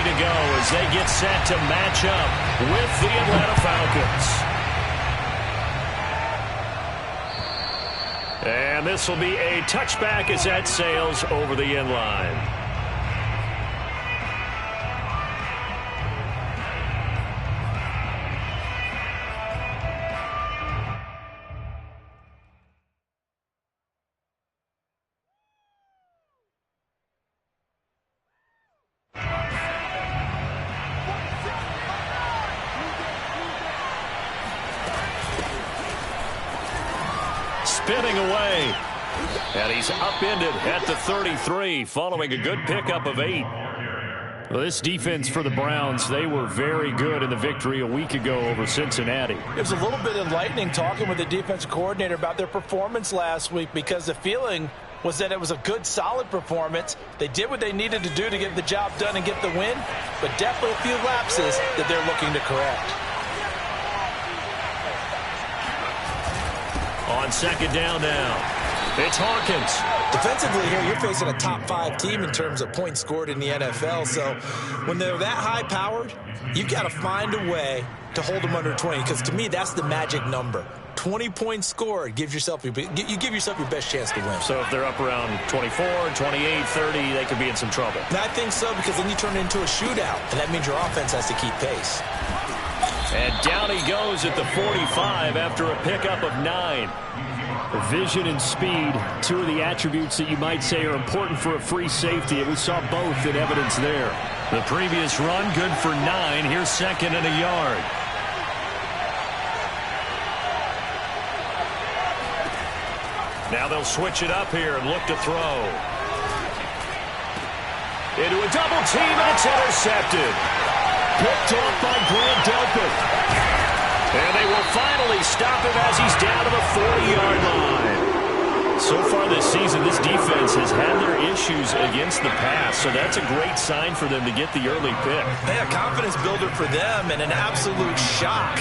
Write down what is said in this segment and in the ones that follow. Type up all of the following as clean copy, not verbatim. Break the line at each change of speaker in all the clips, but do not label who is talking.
to go as they get set to match up with the Atlanta Falcons. And this will be a touchback as that sails over the end line. Spinning away. And he's upended at the 33 following a good pickup of 8. Well, this defense for the Browns, they were very good in the victory a week ago over Cincinnati.
It was a little bit enlightening talking with the defensive coordinator about their performance last week because the feeling was that it was a good, solid performance. They did what they needed to do to get the job done and get the win, but definitely a few lapses that they're looking to correct.
On second down now, it's Hawkins.
Defensively here, you're facing a top 5 team in terms of points scored in the NFL. So when they're that high-powered, you've got to find a way to hold them under 20. Because to me, that's the magic number. 20 points scored gives yourself you give yourself your best chance to win.
So if they're up around 24, 28, 30, they could be in some trouble.
And I think so, because then you turn it into a shootout, and that means your offense has to keep pace.
And down he goes at the 45 after a pickup of 9. Vision and speed, two of the attributes that you might say are important for a free safety, and we saw both in evidence there. The previous run, good for 9. Here's second and a yard. Now they'll switch it up here and look to throw. Into a double team, and it's intercepted. Picked off by Grant Delpit. And they will finally stop him as he's down to the 40-yard line. So far this season, this defense has had their issues against the pass, so that's a great sign for them to get the early pick.
Yeah, confidence builder for them and an absolute shock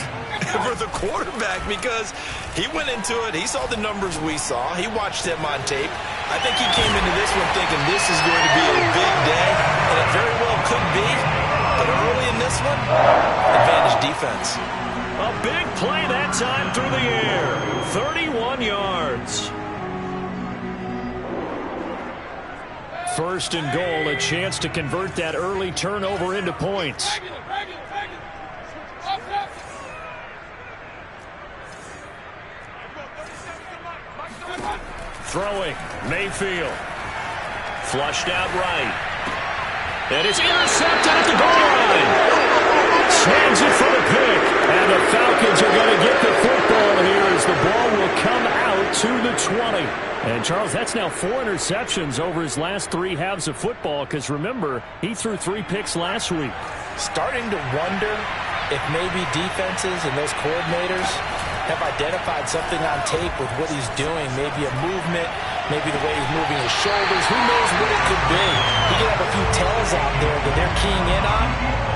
for the quarterback because he went into it. He saw the numbers we saw. He watched them on tape. I think he came into this one thinking this is going to be a big day, and it very well could be. But early in this one, advantage defense.
A big play that time through the air. 31 yards. First and goal, a chance to convert that early turnover into points. Throwing, Mayfield. Flushed out right. And it's intercepted at the goal line. Slams it for the pick. And the Falcons are going to get the football here as the ball will come out to the 20. And, Charles, that's now 4 interceptions over his last 3 halves of football because, remember, he threw 3 picks last week.
Starting to wonder if maybe defenses and those coordinators have identified something on tape with what he's doing. Maybe a movement, maybe the way he's moving his shoulders. Who knows what it could be? He could have a few tells out there that they're keying in on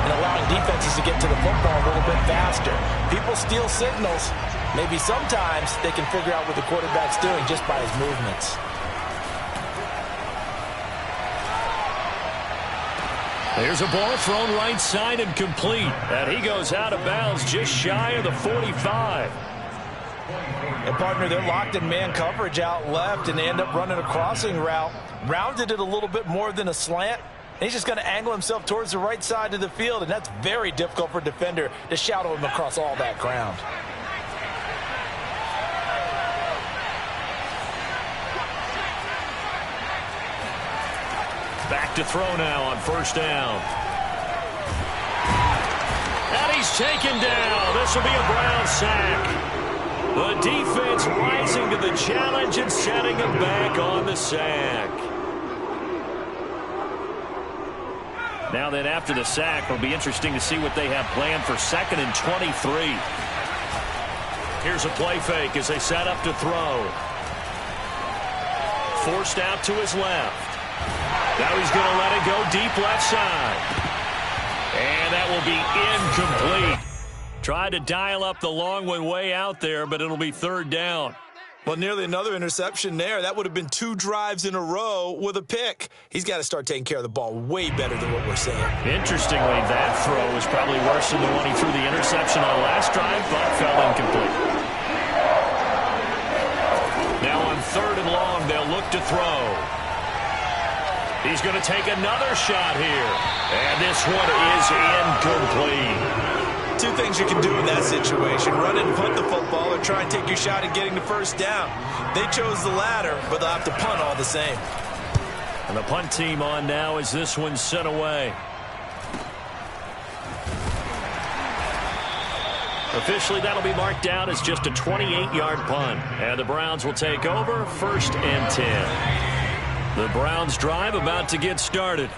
and allowing defenses to get to the football a little bit faster. People steal signals. Maybe sometimes they can figure out what the quarterback's doing just by his movements.
There's a ball thrown right side and complete. And he goes out of bounds just shy of the 45.
And, partner, they're locked in man coverage out left, and they end up running a crossing route. Rounded it a little bit more than a slant. And he's just going to angle himself towards the right side of the field, and that's very difficult for a defender to shadow him across all that ground.
Back to throw now on first down. And he's taken down. This will be a Brown sack. The defense rising to the challenge and setting him back on the sack. Now then, after the sack, it'll be interesting to see what they have planned for 2nd and 23. Here's a play fake as they set up to throw. Forced out to his left. Now he's going to let it go deep left side. And that will be incomplete. Tried to dial up the long one way out there, but it'll be 3rd down.
Well, nearly another interception there. That would have been 2 drives in a row with a pick. He's got to start taking care of the ball way better than what we're seeing.
Interestingly, that throw was probably worse than the one he threw the interception on last drive, but fell incomplete. Now on 3rd and long, they'll look to throw. He's going to take another shot here. And this one is incomplete.
2 things you can do in that situation: run and punt the football, or try and take your shot at getting the first down. They chose the latter, but they'll have to punt all the same.
And the punt team on now as this one's sent away. Officially, that'll be marked down as just a 28-yard punt. And the Browns will take over 1st and 10. The Browns drive about to get started.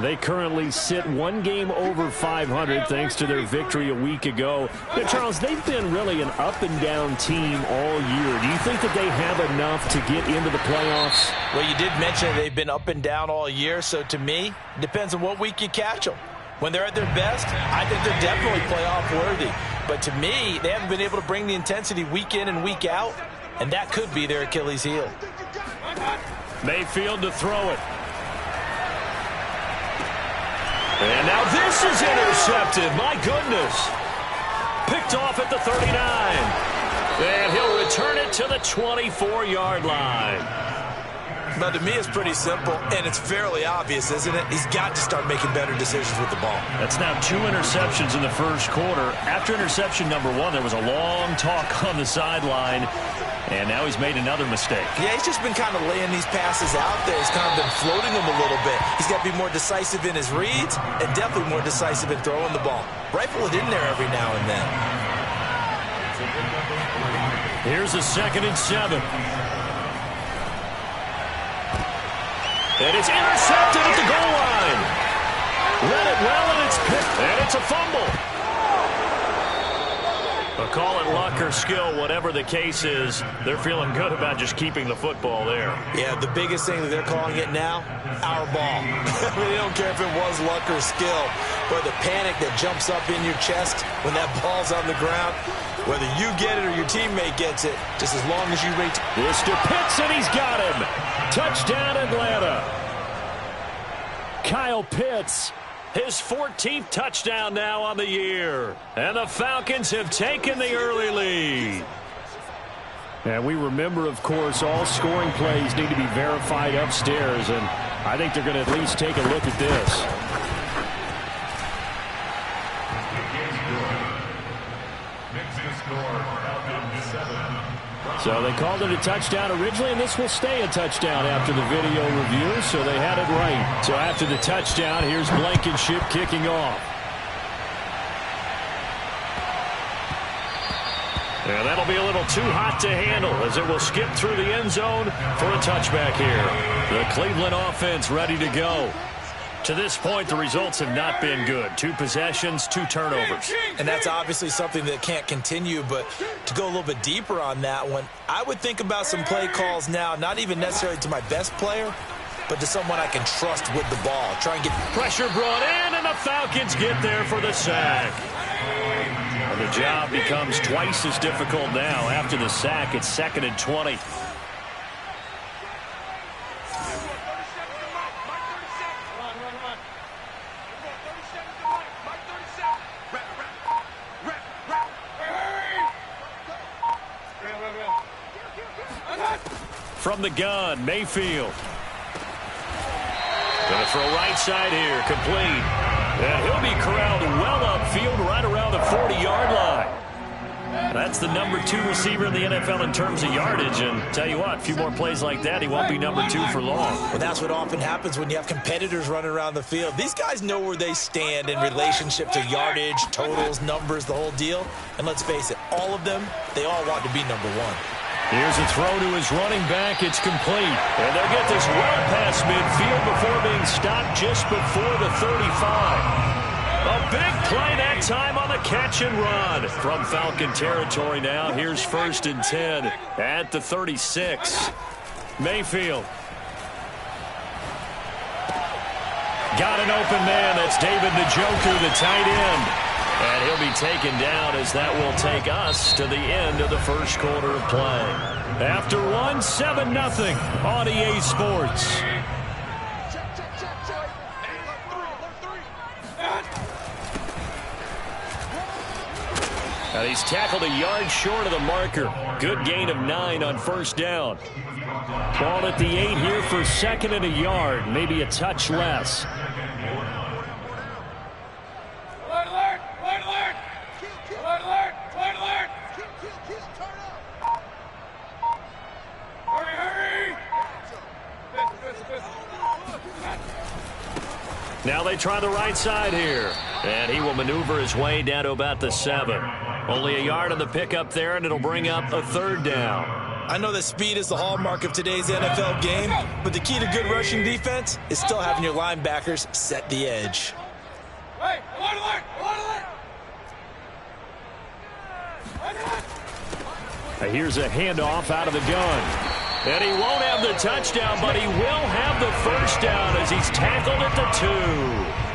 They currently sit 1 game over 500 thanks to their victory a week ago. Now, Charles, they've been really an up-and-down team all year. Do you think that they have enough to get into the playoffs?
Well, you did mention they've been up and down all year, so to me, it depends on what week you catch them. When they're at their best, I think they're definitely playoff-worthy. But to me, they haven't been able to bring the intensity week in and week out, and that could be their Achilles heel.
Mayfield to throw it. And now this is intercepted. My goodness. Picked off at the 39. And he'll return it to the 24-yard line.
Now, to me, it's pretty simple, and it's fairly obvious, isn't it? He's got to start making better decisions with the ball.
That's now 2 interceptions in the first quarter. After interception number 1, there was a long talk on the sideline, and now he's made another mistake.
Yeah, he's just been kind of laying these passes out there. He's kind of been floating them a little bit. He's got to be more decisive in his reads and definitely more decisive in throwing the ball. Rifle it in there every now and then.
Here's a 2nd and 7. And it's intercepted at the goal line. Read it well, and it's picked. And it's a fumble. But call it luck or skill, whatever the case is, they're feeling good about just keeping the football there.
Yeah, the biggest thing that they're calling it now, our ball. I mean, they don't care if it was luck or skill, but the panic that jumps up in your chest when that ball's on the ground, whether you get it or your teammate gets it, just as long as you reach.
This to Pitts, and he's got him. Touchdown, Atlanta. Kyle Pitts, his 14th touchdown now on the year. And the Falcons have taken the early lead. And we remember, of course, all scoring plays need to be verified upstairs, and I think they're going to at least take a look at this. So they called it a touchdown originally, and this will stay a touchdown after the video review, so they had it right. So after the touchdown, here's Blankenship kicking off. And that'll be a little too hot to handle as it will skip through the end zone for a touchback here. The Cleveland offense ready to go. To this point, the results have not been good. 2 possessions, 2 turnovers.
And that's obviously something that can't continue, but to go a little bit deeper on that one, I would think about some play calls now, not even necessarily to my best player, but to someone I can trust with the ball. Try and get
pressure brought in, and the Falcons get there for the sack. And the job becomes twice as difficult now. After the sack, it's 2nd and 20. From the gun, Mayfield. Going to throw right side here, complete. And he'll be corralled well upfield right around the 40-yard line. That's the number 2 receiver in the NFL in terms of yardage. And tell you what, a few more plays like that, he won't be number 2 for long.
Well, that's what often happens when you have competitors running around the field. These guys know where they stand in relationship to yardage, totals, numbers, the whole deal. And let's face it, all of them, they all want to be number 1.
Here's a throw to his running back. It's complete. And they'll get this well past midfield before being stopped just before the 35. A big play that time on the catch and run. From Falcon territory now, here's 1st and 10 at the 36. Mayfield. Got an open man. That's David Njoku, the tight end. And he'll be taken down as that will take us to the end of the first quarter of play. After one, 7-0 on EA Sports. Now he's tackled a yard short of the marker. Good gain of 9 on first down. Ball at the 8 here for second and a yard, maybe a touch less. Now they try the right side here. And he will maneuver his way down to about the 7. Only a yard on the pickup there, and it'll bring up a third down.
I know that speed is the hallmark of today's NFL game, but the key to good rushing defense is still having your linebackers set the edge.
Hey, alert!
Here's a handoff out of the gun. And he won't have the touchdown, but he will have the first down as he's tackled at the 2.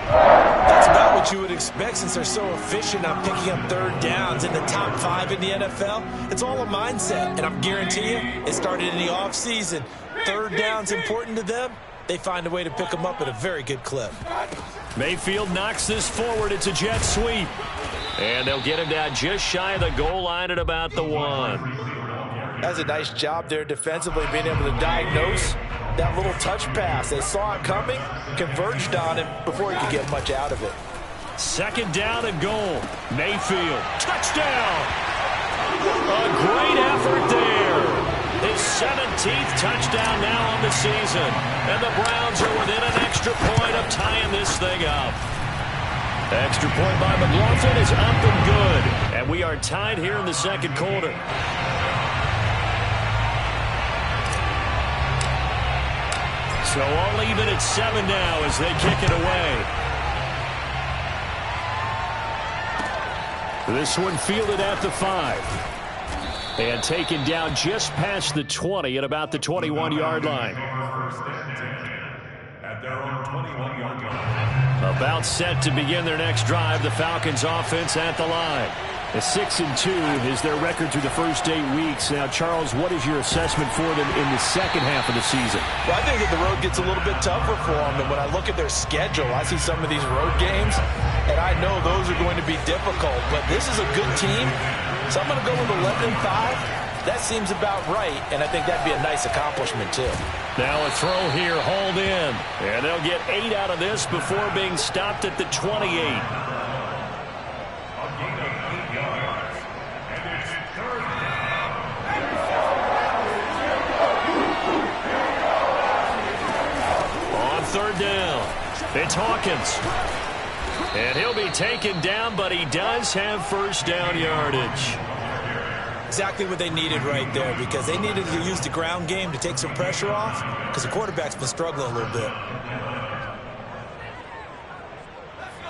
That's about what you would expect since they're so efficient on picking up third downs in the top 5 in the NFL. It's all a mindset, and I'm guaranteeing you, it started in the offseason. Third down's important to them. They find a way to pick them up at a very good clip.
Mayfield knocks this forward. It's a jet sweep. And they'll get him down just shy of the goal line at about the 1.
That's a nice job there defensively, being able to diagnose that little touch pass. They saw it coming, converged on it before he could get much out of it.
Second down and goal. Mayfield, touchdown! A great effort there. His 17th touchdown now on the season. And the Browns are within an extra point of tying this thing up. Extra point by McLaughlin is up and good. And we are tied here in the second quarter. So all even at 7 now as they kick it away. This one fielded at the 5. And taken down just past the 20 at about the 21-yard line.
At their own 21-yard line.
About set to begin their next drive. The Falcons offense at the line. A 6-2 is their record through the first 8 weeks. Now, Charles, what is your assessment for them in the second half of the season?
Well, I think that the road gets a little bit tougher for them. And when I look at their schedule, I see some of these road games, and I know those are going to be difficult. But this is a good team, so I'm going to go with 11-5. That seems about right, and I think that'd be a nice accomplishment, too.
Now a throw here, hauled in. And they'll get 8 out of this before being stopped at the 28. Third down. It's Hawkins. And he'll be taken down, but he does have first down yardage.
Exactly what they needed right there, because they needed to use the ground game to take some pressure off, because the quarterback's been struggling a little bit.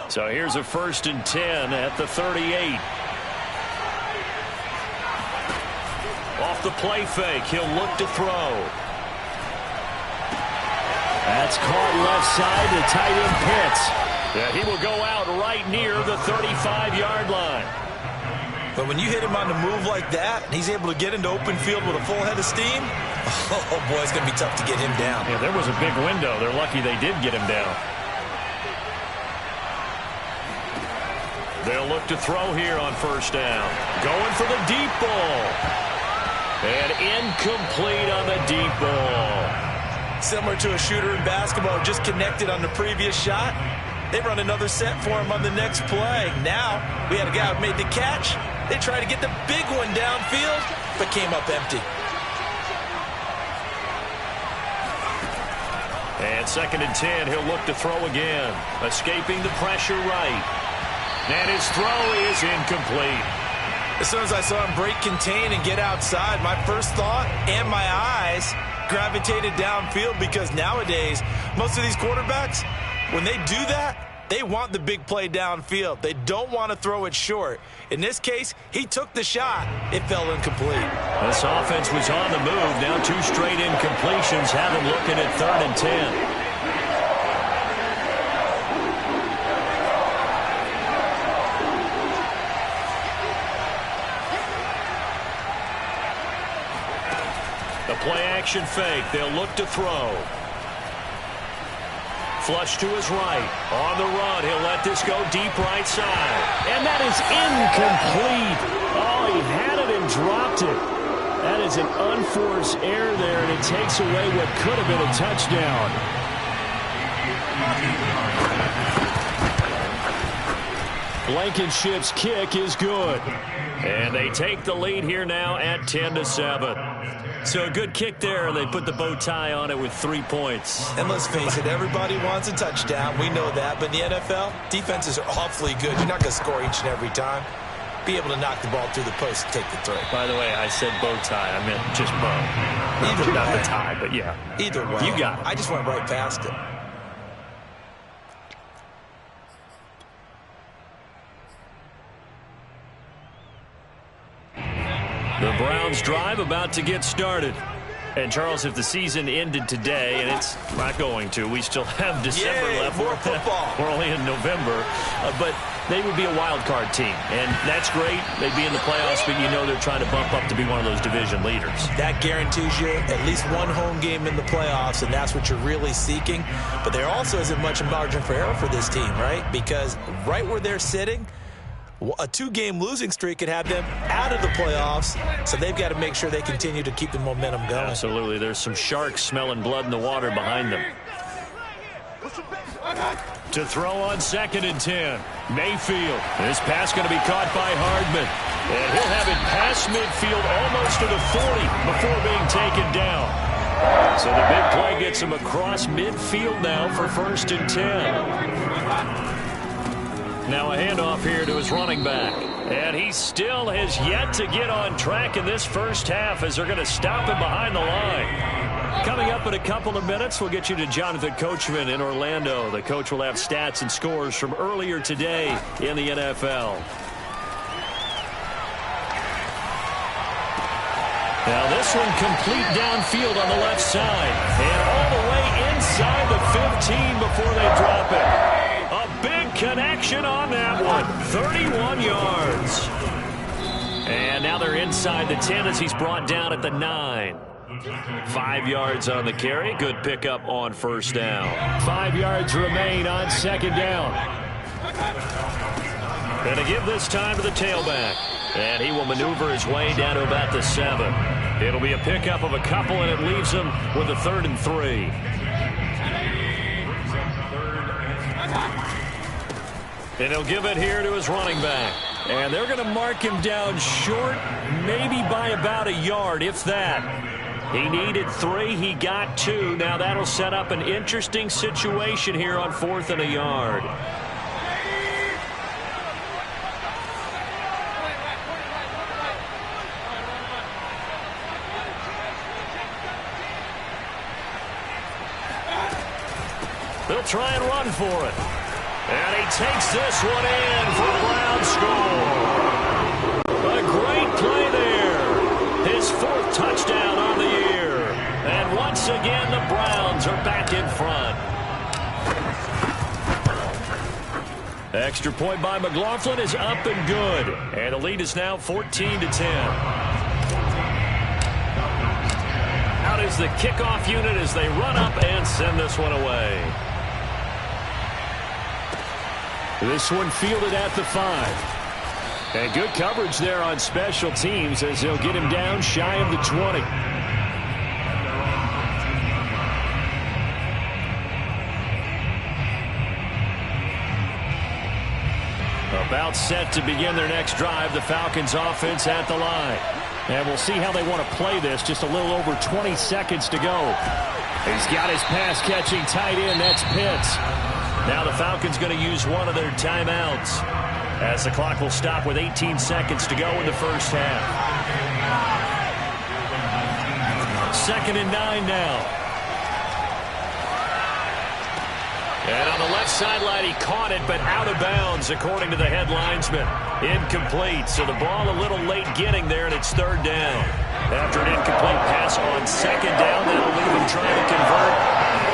So here's a 1st and 10 at the 38. Off the play fake, he'll look to throw. That's caught left side to tight end Pitts. Yeah, he will go out right near the 35-yard line.
But when you hit him on the move like that, he's able to get into open field with a full head of steam, oh boy, it's going to be tough to get him down.
Yeah, there was a big window. They're lucky they did get him down. They'll look to throw here on first down. Going for the deep ball. And incomplete on the deep ball.
Similar to a shooter in basketball, just connected on the previous shot. They run another set for him on the next play. Now, we had a guy who made the catch. They tried to get the big one downfield, but came up empty.
And 2nd and 10, he'll look to throw again. Escaping the pressure right. And his throw is incomplete.
As soon as I saw him break contain and get outside, my first thought and my eyes gravitated downfield, because nowadays, most of these quarterbacks, when they do that, they want the big play downfield. They don't want to throw it short. In this case, he took the shot. It fell incomplete.
This offense was on the move. Now 2 straight incompletions have him looking at 3rd and 10. Play-action fake. They'll look to throw. Flush to his right. On the run. He'll let this go deep right side. And that is incomplete. Oh, he had it and dropped it. That is an unforced error there, and it takes away what could have been a touchdown. Blankenship's kick is good. And they take the lead here now at 10-7. So a good kick there. They put the bow tie on it with 3 points.
And let's face it, everybody wants a touchdown. We know that. But in the NFL, defenses are awfully good. You're not going to score each and every time. Be able to knock the ball through the post and take the throw.
By the way, I said bow tie. I meant just bow.
Either
not
way.
the tie, but yeah.
Either way.
You got it.
I just went right past it.
The Browns drive about to get started. And, Charles, if the season ended today, and it's not going to, we still have December left.
More football.
We're only in November. But they would be a wild card team. And that's great. They'd be in the playoffs, but you know they're trying to bump up to be one of those division leaders.
That guarantees you at least one home game in the playoffs, and that's what you're really seeking. But there also isn't much margin for error for this team, right? Because right where they're sitting, a 2-game losing streak could have them out of the playoffs, so they've got to make sure they continue to keep the momentum going.
Absolutely. There's some sharks smelling blood in the water behind them. To throw on 2nd and 10. Mayfield. This pass going to be caught by Hardman. And he'll have it past midfield almost to the 40 before being taken down. So the big play gets him across midfield now for 1st and 10. Now a handoff here to his running back. And he still has yet to get on track in this first half as they're going to stop him behind the line. Coming up in a couple of minutes, we'll get you to Jonathan Coachman in Orlando. The coach will have stats and scores from earlier today in the NFL. Now this one complete downfield on the left side. And all the way inside the 15 before they drop it. A big connection on that one. 31 yards. And now they're inside the 10 as he's brought down at the 9. 5 yards on the carry. Good pickup on 1st down. 5 yards remain on 2nd down. Going to give this time to the tailback. And he will maneuver his way down to about the 7. It'll be a pickup of a couple, and it leaves him with a 3rd and 3. And he'll give it here to his running back. And they're going to mark him down short, maybe by about a yard, if that. He needed 3. He got 2. Now that'll set up an interesting situation here on 4th and a yard. They'll try and run for it. And he takes this one in for the Browns score. A great play there. His 4th touchdown on the year. And once again, the Browns are back in front. Extra point by McLaughlin is up and good. And the lead is now 14-10. Out is the kickoff unit as they run up and send this one away. This one fielded at the 5. And good coverage there on special teams as they'll get him down shy of the 20. About set to begin their next drive, the Falcons offense at the line. And we'll see how they want to play this. Just a little over 20 seconds to go. He's got his pass-catching tight end. That's Pitts. Now the Falcons going to use one of their timeouts as the clock will stop with 18 seconds to go in the first half. 2nd and 9 now. And on the left sideline, he caught it, but out of bounds, according to the head linesman. Incomplete, so the ball a little late getting there, and it's 3rd down. After an incomplete pass on 2nd down, that'll leave him trying to convert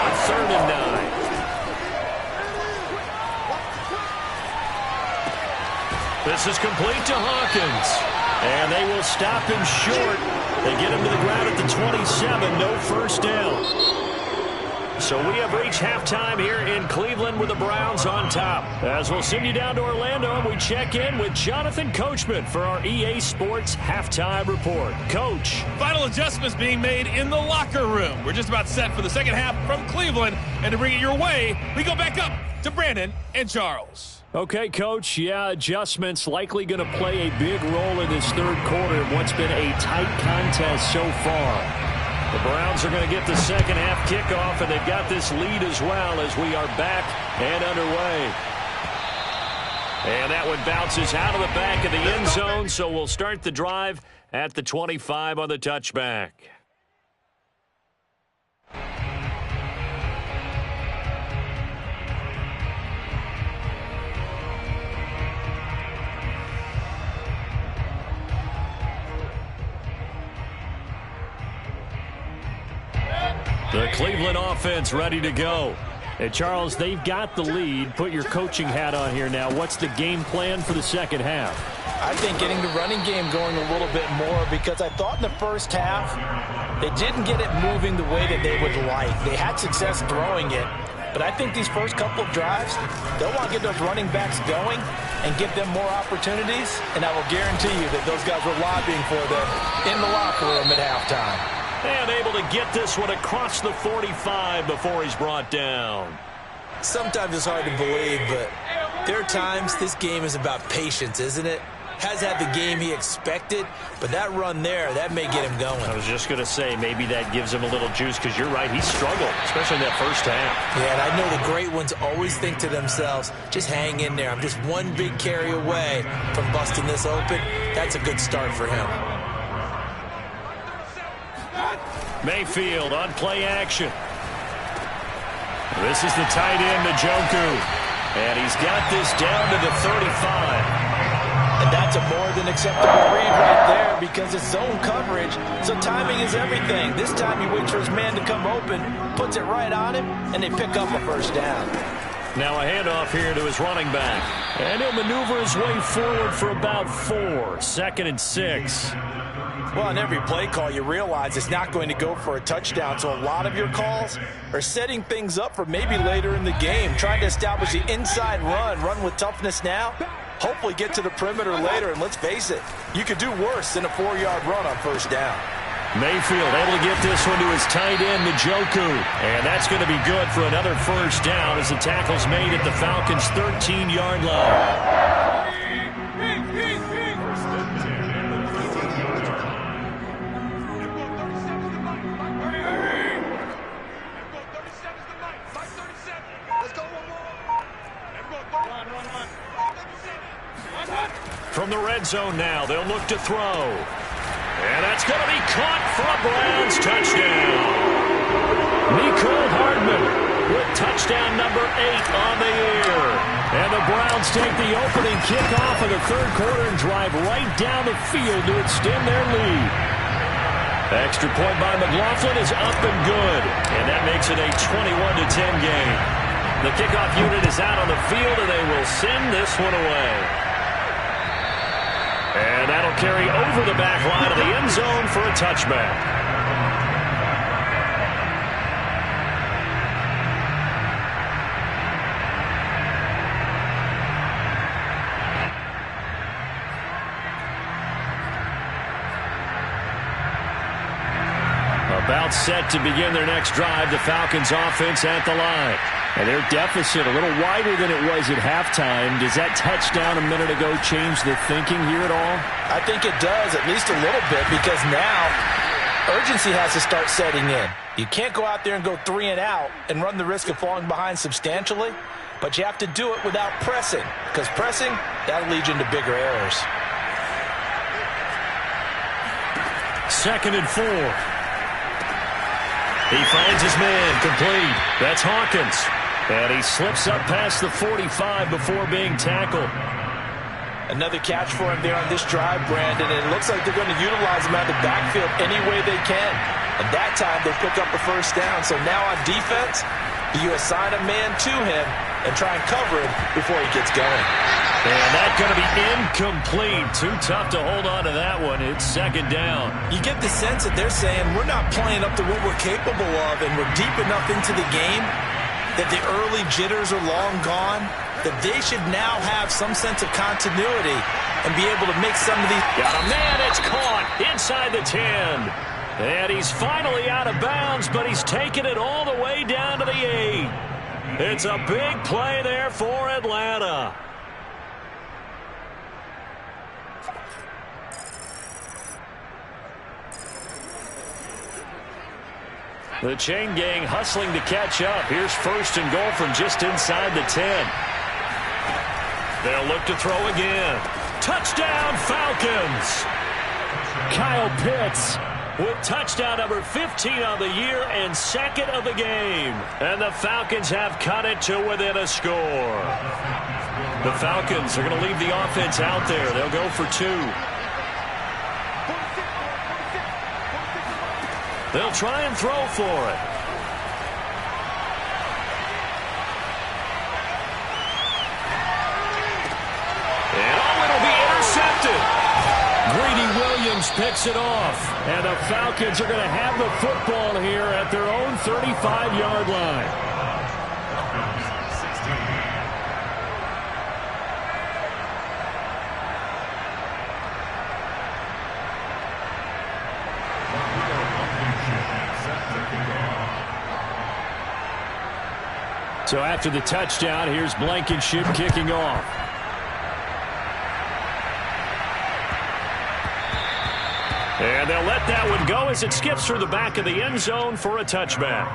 on 3rd and 9. This is complete to Hawkins. And they will stop him short. They get him to the ground at the 27. No first down. So we have reached halftime here in Cleveland with the Browns on top. As we'll send you down to Orlando, and we check in with Jonathan Coachman for our EA Sports Halftime Report. Coach.
Final adjustments being made in the locker room. We're just about set for the second half from Cleveland. And to bring it your way, we go back up to Brandon and Charles.
Okay, Coach. Yeah, adjustments likely going to play a big role in this third quarter in what's been a tight contest so far. The Browns are going to get the second half kickoff, and they've got this lead as well as we are back and underway. And that one bounces out of the back of the end zone, so we'll start the drive at the 25 on the touchback. The Cleveland offense ready to go. Hey, Charles, they've got the lead. Put your coaching hat on here now. What's the game plan for the second half?
I think getting the running game going a little bit more, because I thought in the first half they didn't get it moving the way that they would like. They had success throwing it, but I think these first couple of drives, they'll want to get those running backs going and give them more opportunities, and I will guarantee you that those guys were lobbying for them in the locker room at halftime.
And able to get this one across the 45 before he's brought down.
Sometimes it's hard to believe, but there are times this game is about patience, isn't it? Has had the game he expected, but that run there, that may get him going.
I was just going to say, maybe that gives him a little juice, because you're right, he struggled, especially in that first half.
Yeah, and I know the great ones always think to themselves, just hang in there. I'm just one big carry away from busting this open. That's a good start for him.
Mayfield on play action. This is the tight end, Njoku. And he's got this down to the 35.
And that's a more than acceptable read right there, because it's zone coverage, so timing is everything. This time he waits for his man to come open, puts it right on him, and they pick up a first down.
Now a handoff here to his running back. And he'll maneuver his way forward for about 4. 2nd and 6.
Well, on every play call, you realize it's not going to go for a touchdown, so a lot of your calls are setting things up for maybe later in the game, trying to establish the inside run with toughness now, hopefully get to the perimeter later, and let's face it, you could do worse than a 4-yard run on first down.
Mayfield able to get this one to his tight end, Njoku. And that's going to be good for another first down as the tackle's made at the Falcons' 13-yard line. From the red zone now, they'll look to throw. And that's going to be caught for a Browns touchdown. Mecole Hardman with touchdown number 8 on the year. And the Browns take the opening kickoff of the third quarter and drive right down the field to extend their lead. Extra point by McLaughlin is up and good. And that makes it a 21-10 game. The kickoff unit is out on the field, and they will send this one away. And that'll carry over the back line of the end zone for a touchback. About set to begin their next drive, the Falcons offense at the line. And their deficit a little wider than it was at halftime. Does that touchdown a minute ago change the thinking here at all?
I think it does, at least a little bit, because now urgency has to start setting in. You can't go out there and go 3 and out and run the risk of falling behind substantially, but you have to do it without pressing, because pressing, that'll lead you into bigger errors.
2nd and 4. He finds his man, complete. That's Hawkins. And he slips up past the 45 before being tackled.
Another catch for him there on this drive, Brandon, and it looks like they're going to utilize him out of the backfield any way they can. And that time they'll pick up the first down. So now on defense, you assign a man to him and try and cover him before he gets going.
And that's going to be incomplete. Too tough to hold on to that one. It's second down.
You get the sense that they're saying we're not playing up to what we're capable of, and we're deep enough into the game that the early jitters are long gone, that they should now have some sense of continuity and be able to make some of these.
Got a man, it's caught inside the 10. And he's finally out of bounds, but he's taken it all the way down to the 8. It's a big play there for Atlanta. The chain gang hustling to catch up. Here's first and goal from just inside the 10. They'll look to throw again. Touchdown, Falcons! Kyle Pitts with touchdown number 15 on the year and second of the game. And the Falcons have cut it to within a score. The Falcons are going to leave the offense out there. They'll go for 2. They'll try and throw for it. And it'll be intercepted. Greedy Williams picks it off. And the Falcons are going to have the football here at their own 35-yard line. So after the touchdown, here's Blankenship kicking off. And they'll let that one go as it skips through the back of the end zone for a touchback.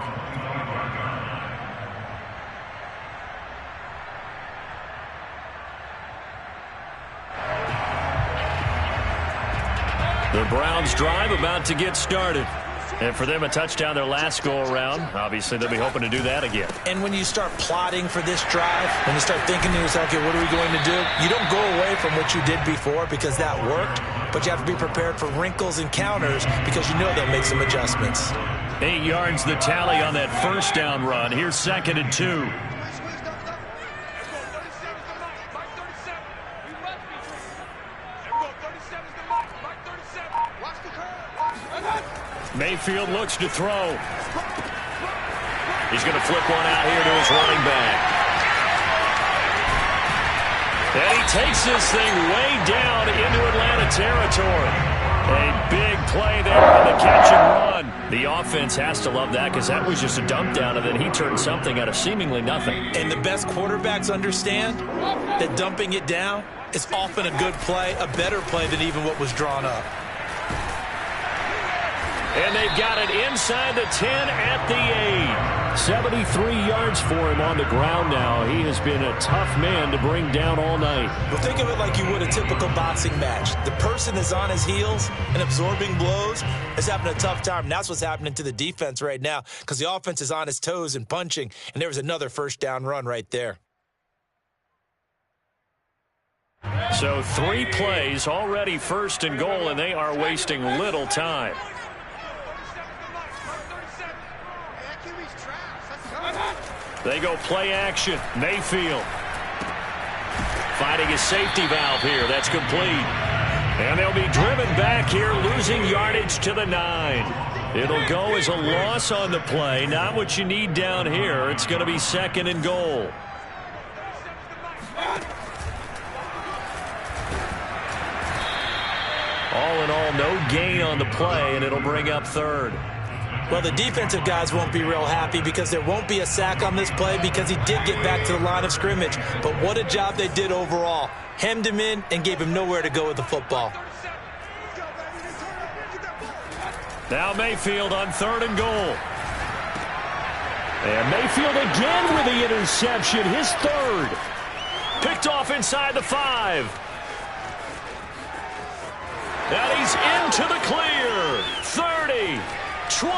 The Browns drive about to get started. And for them, a touchdown their last go-around. Obviously, they'll be hoping to do that again.
And when you start plotting for this drive, when you start thinking to yourself, okay, what are we going to do? You don't go away from what you did before because that worked, but you have to be prepared for wrinkles and counters because you know they'll make some adjustments.
8 yards the tally on that first down run. Here's second and 2. Mayfield looks to throw. He's going to flip one out here to his running back. And he takes this thing way down into Atlanta territory. A big play there on the catch and run. The offense has to love that because that was just a dump down, and then he turned something out of seemingly nothing. And the best quarterbacks understand that dumping it down is often a good play, a better play than even what was drawn up. And they've got it inside the 10 at the 8. 73 yards for him on the ground now. He has been a tough man to bring down all night.
Well, think of it like you would a typical boxing match. The person is on his heels and absorbing blows is having a tough time. And that's what's happening to the defense right now because the offense is on his toes and punching. And there was another first down run right there.
So 3 plays already first and goal, and they are wasting little time. They go play action. Mayfield finding his safety valve here. That's complete. And they'll be driven back here, losing yardage to the 9. It'll go as a loss on the play. Not what you need down here. It's going to be second and goal. All in all, no gain on the play, and it'll bring up third.
Well, the defensive guys won't be real happy because there won't be a sack on this play because he did get back to the line of scrimmage. But what a job they did overall. Hemmed him in and gave him nowhere to go with the football.
Now Mayfield on third and goal. And Mayfield again with the interception, his third. Picked off inside the 5. And he's into the clear. 30. 20,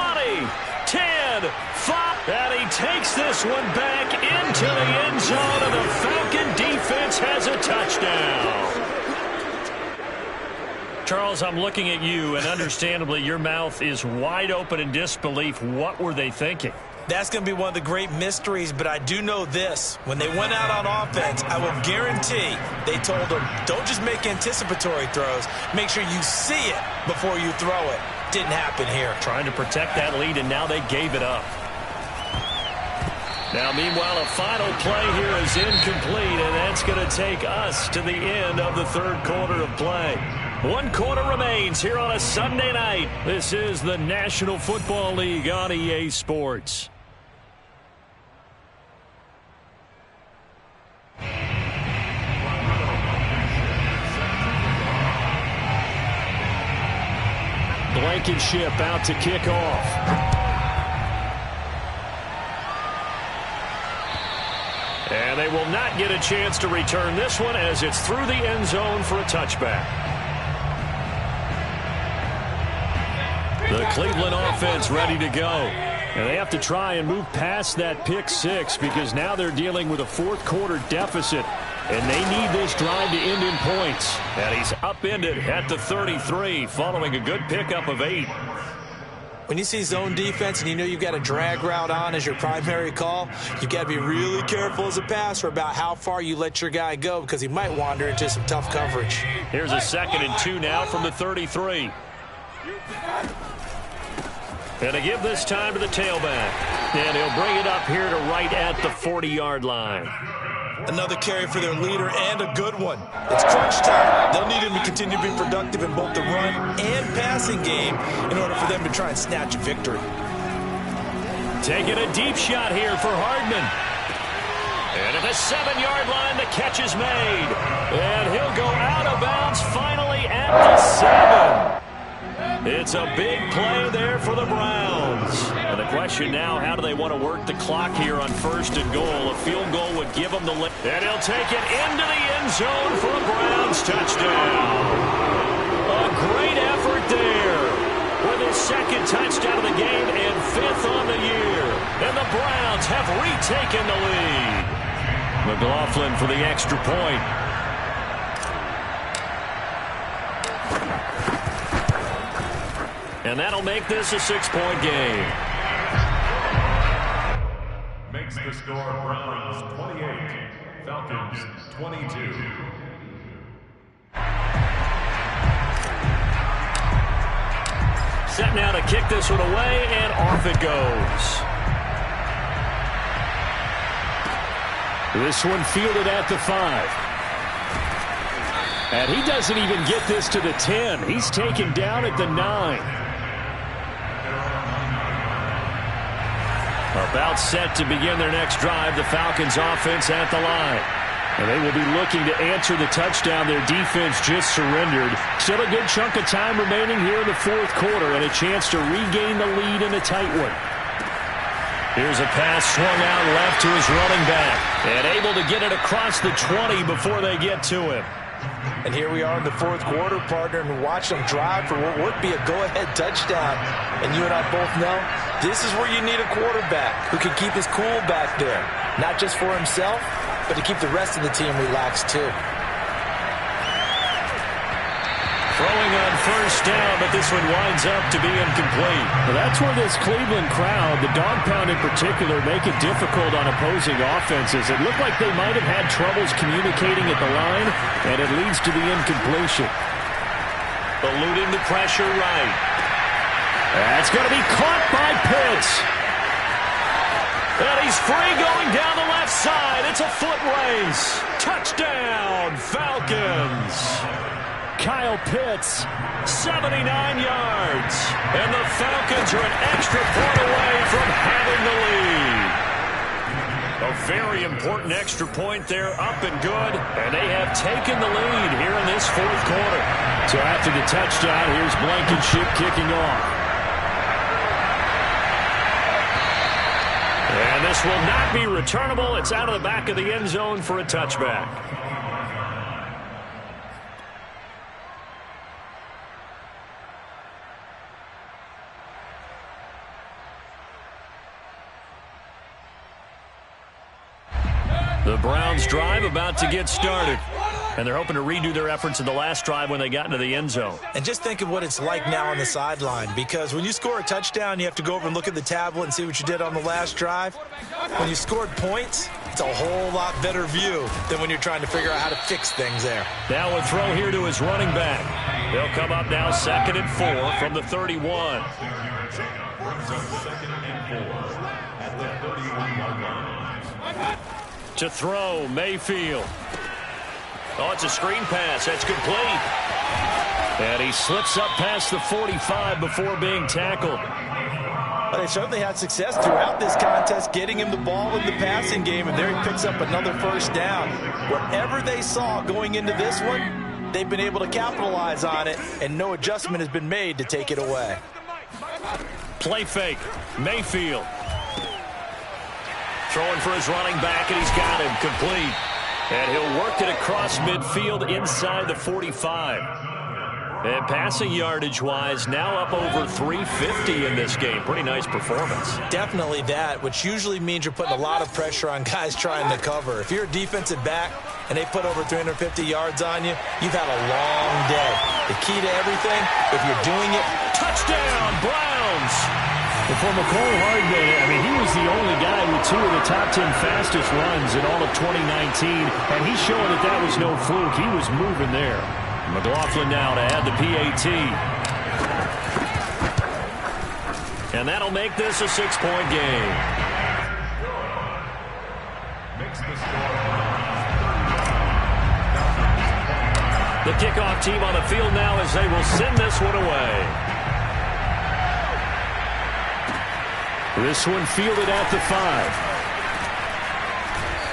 10, 5, and he takes this one back into the end zone, and the Falcon defense has a touchdown. Charles, I'm looking at you, and understandably, your mouth is wide open in disbelief. What were they thinking?
That's going to be one of the great mysteries, but I do know this. When they went out on offense, I will guarantee they told them, don't just make anticipatory throws. Make sure you see it before you throw it. Didn't happen here.
Trying to protect that lead, and now they gave it up. Now, meanwhile, a final play here is incomplete, and that's going to take us to the end of the third quarter of play. 1 quarter remains here on a Sunday night. This is the National Football League on EA Sports. Blankenship out to kick off. And they will not get a chance to return this one as it's through the end zone for a touchback. The Cleveland offense ready to go. And they have to try and move past that pick six because now they're dealing with a fourth quarter deficit. And they need this drive to end in points. And he's upended at the 33 following a good pickup of 8.
When you see zone defense and you know you've got a drag route on as your primary call, you've got to be really careful as a passer about how far you let your guy go because he might wander into some tough coverage.
Here's a 2nd and 2 now from the 33. And to give this time to the tailback. And he'll bring it up here to right at the 40-yard line.
Another carry for their leader and a good one. It's crunch time. They'll need him to continue to be productive in both the run and passing game in order for them to try and snatch a victory.
Taking a deep shot here for Hardman. And at the 7-yard line, the catch is made. And he'll go out of bounds finally at the 7. It's a big play there for the Browns. And the question now, how do they want to work the clock here on 1st and goal? A field goal would give them the lead. And he'll take it into the end zone for a Browns touchdown. A great effort there with his 2nd touchdown of the game and 5th on the year. And the Browns have retaken the lead. McLaughlin for the extra point. And that'll make this a 6-point game.
Makes the score Browns 28, Falcons 22.
Set now to kick this one away, and off it goes. This one fielded at the 5. And he doesn't even get this to the 10. He's taken down at the 9. About set to begin their next drive, the Falcons offense at the line. And they will be looking to answer the touchdown their defense just surrendered. Still a good chunk of time remaining here in the fourth quarter and a chance to regain the lead in a tight one. Here's a pass swung out left to his running back. And able to get it across the 20 before they get to him.
And here we are in the fourth quarter, partner, and watch them drive for what would be a go-ahead touchdown. And you and I both know this is where you need a quarterback who can keep his cool back there. Not just for himself, but to keep the rest of the team relaxed too.
Throwing on 1st down, but this one winds up to be incomplete. Well, that's where this Cleveland crowd, the dog pound in particular, make it difficult on opposing offenses. It looked like they might have had troubles communicating at the line, and it leads to the incompletion. Eluding the pressure right. That's going to be caught by Pitts. And he's free going down the left side. It's a foot race. Touchdown, Falcons. Kyle Pitts, 79 yards. And the Falcons are an extra point away from having the lead. A very important extra point there, up and good. And they have taken the lead here in this fourth quarter. So after the touchdown, here's Blankenship kicking off. And this will not be returnable. It's out of the back of the end zone for a touchback. The Browns drive about to get started. And they're hoping to redo their efforts in the last drive when they got into the end zone.
And just think of what it's like now on the sideline, because when you score a touchdown, you have to go over and look at the tablet and see what you did on the last drive. When you scored points, it's a whole lot better view than when you're trying to figure out how to fix things there.
Now a throw here to his running back. They'll come up now 2nd and 4 from the 31. To throw, Mayfield. Oh, it's a screen pass. That's complete. And he slips up past the 45 before being tackled.
But they certainly had success throughout this contest, getting him the ball in the passing game, and there he picks up another first down. Whatever they saw going into this one, they've been able to capitalize on it, and no adjustment has been made to take it away.
Play fake. Mayfield. Throwing for his running back, and he's got him complete. And he'll work it across midfield inside the 45. And passing yardage-wise, now up over 350 in this game. Pretty nice performance.
Definitely that, which usually means you're putting a lot of pressure on guys trying to cover. If you're a defensive back and they put over 350 yards on you, you've had a long day. The key to everything, if you're doing it,
touchdown, Browns!
And for McCole Hardman, I mean, he was the only guy with 2 of the top 10 fastest runs in all of 2019, and he's showing that that was no fluke. He was moving there.
McLaughlin now to add the PAT. And that'll make this a 6-point game. The kickoff team on the field now as they will send this one away.
This one fielded at the 5.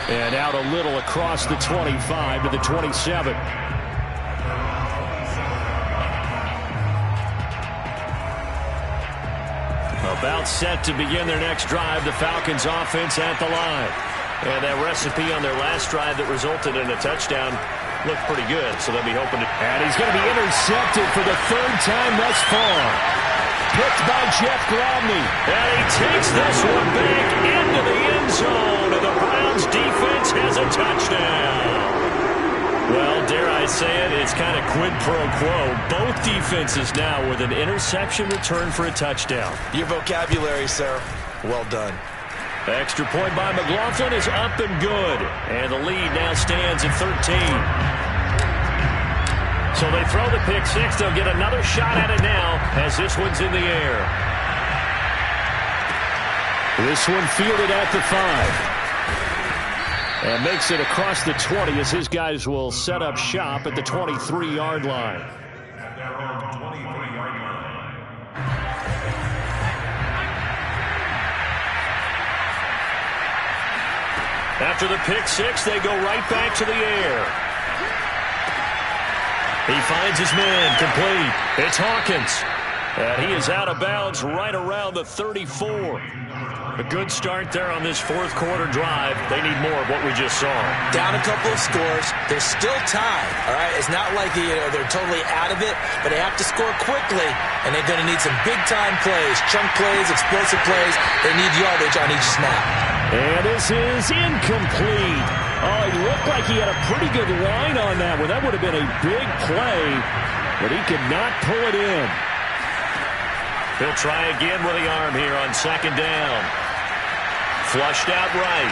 And out a little across the 25 to the 27.
About set to begin their next drive, the Falcons offense at the line. And that recipe on their last drive that resulted in a touchdown looked pretty good, so they'll be hoping to...
And he's going to be intercepted for the 3rd time thus far. Picked by Jeff Gladney.
And he takes this one back into the end zone, and the Browns defense has a touchdown. Well, dare I say it, it's kind of quid pro quo. Both defenses now with an interception return for a touchdown.
Your vocabulary, sir. Well done.
Extra point by McLaughlin is up and good. And the lead now stands at 13. So they throw the pick 6. They'll get another shot at it now as this one's in the air.
This one fielded at the 5. And makes it across the 20 as his guys will set up shop at the 23-yard line.
After the pick 6, they go right back to the air. He finds his man, complete. It's Hawkins. And he is out of bounds right around the 34. A good start there on this 4th quarter drive. They need more of what we just saw.
Down a couple of scores. They're still tied, all right? It's not like they're totally out of it, but they have to score quickly, and they're going to need some big-time plays, chunk plays, explosive plays. They need yardage on each snap.
And this is incomplete. Oh, he looked like he had a pretty good line on that one. That would have been a big play, but he could not pull it in.
He'll try again with the arm here on 2nd down. Flushed out right.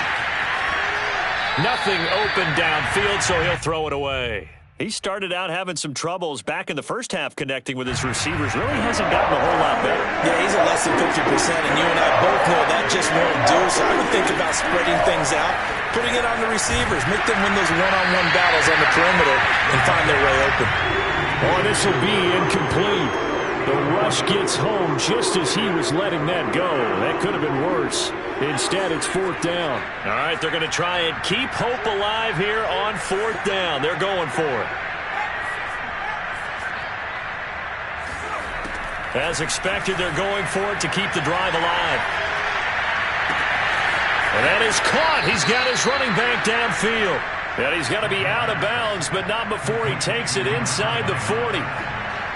Nothing open downfield, so he'll throw it away. He started out having some troubles back in the first half connecting with his receivers. Really hasn't gotten a whole lot better.
Yeah, he's at less than 50%, and you and I both know that just won't do. So I would think about spreading things out, putting it on the receivers, make them win those one-on-one battles on the perimeter and find their way open.
Oh, this will be incomplete. The rush gets home just as he was letting that go. That could have been worse. Instead, it's 4th down.
All right, they're going to try and keep hope alive here on 4th down. They're going for it. As expected, they're going for it to keep the drive alive. And that is caught. He's got his running back downfield. And he's got to be out of bounds, but not before he takes it inside the 40.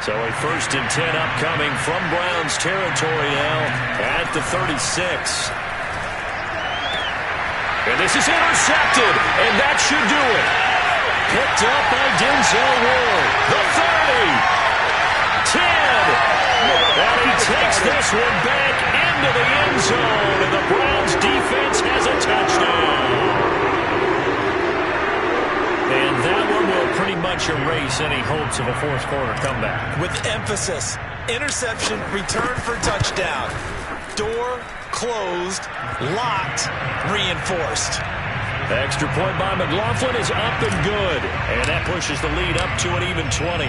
So a 1st and 10 upcoming from Browns territory now at the 36. And this is intercepted, and that should do it. Picked Picked up by Denzel Ward. The 30. 10. And he takes this one back into the end zone. And the Browns defense has a touchdown. And that one will pretty much erase any hopes of a fourth quarter comeback.
With emphasis. Interception, return for touchdown. Door closed, locked, reinforced.
Extra point by McLaughlin is up and good. And that pushes the lead up to an even 20.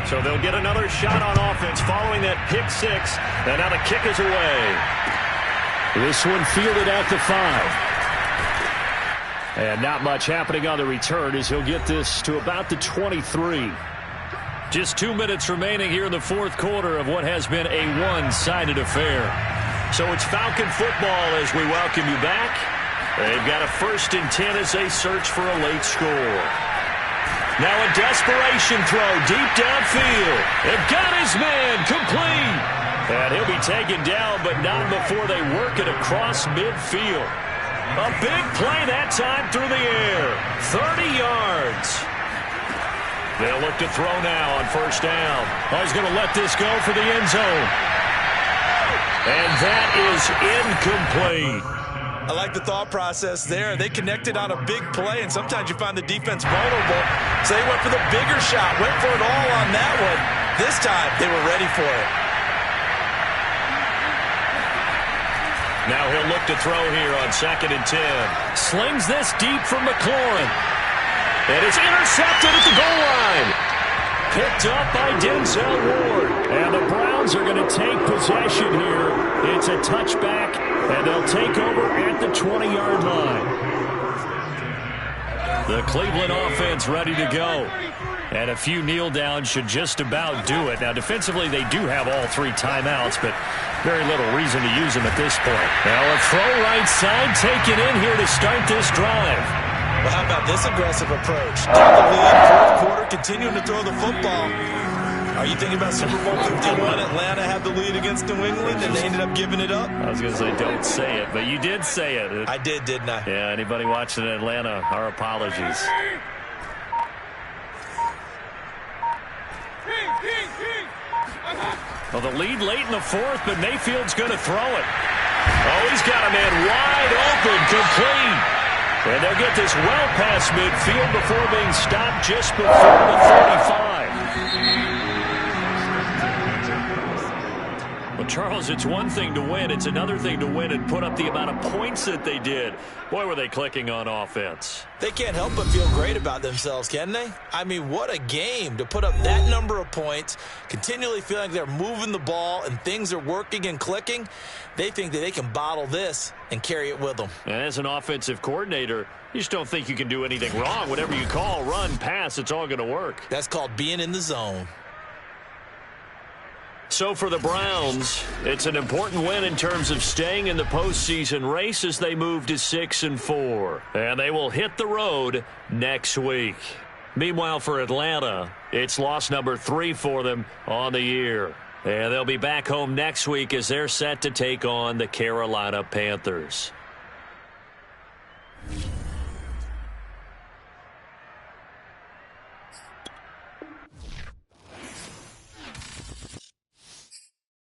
So they'll get another shot on offense following that pick six. And now the kick is away. This one fielded at the 5. And not much happening on the return as he'll get this to about the 23. Just 2 minutes remaining here in the fourth quarter of what has been a one-sided affair. So it's Falcon football as we welcome you back. They've got a 1st and 10 as they search for a late score. Now a desperation throw deep downfield. They've got his man complete. And he'll be taken down, but not before they work it across midfield. A big play that time through the air. 30 yards. They'll look to throw now on 1st down. Oh, he's going to let this go for the end zone. And that is incomplete.
I like the thought process there. They connected on a big play, and sometimes you find the defense vulnerable. So they went for the bigger shot, went for it all on that one. This time, they were ready for it.
Now he'll look to throw here on 2nd and 10. Slings this deep from McLaurin. And it's intercepted at the goal line. Picked up by Denzel Ward. And the Browns are going to take possession here. It's a touchback, and they'll take over at the 20-yard line. The Cleveland offense ready to go. And a few kneel downs should just about do it. Now, defensively, they do have all 3 timeouts, but very little reason to use them at this point. Now, a throw right side taken in here to start this drive.
Well, how about this aggressive approach? Get the lead, fourth quarter, continuing to throw the football. Are you thinking about Super Bowl 51? Atlanta had the lead against New England, and they ended up giving it up?
I was going to say, don't say it, but you did say it.
I did, didn't I?
Yeah, anybody watching in Atlanta, our apologies. Well, the lead late in the fourth, but Mayfield's going to throw it. Oh, he's got a man wide open, complete. And they'll get this well past midfield before being stopped just before the 35. Well, Charles, it's one thing to win. It's another thing to win and put up the amount of points that they did. Boy, were they clicking on offense.
They can't help but feel great about themselves, can they? I mean, what a game to put up that number of points, continually feeling like they're moving the ball and things are working and clicking. They think that they can bottle this and carry it with them.
And as an offensive coordinator, you just don't think you can do anything wrong. Whatever you call, run, pass, it's all going to work.
That's called being in the zone.
So for the Browns, it's an important win in terms of staying in the postseason race as they move to 6-4. And they will hit the road next week. Meanwhile, for Atlanta, it's loss number 3 for them on the year. And they'll be back home next week as they're set to take on the Carolina Panthers.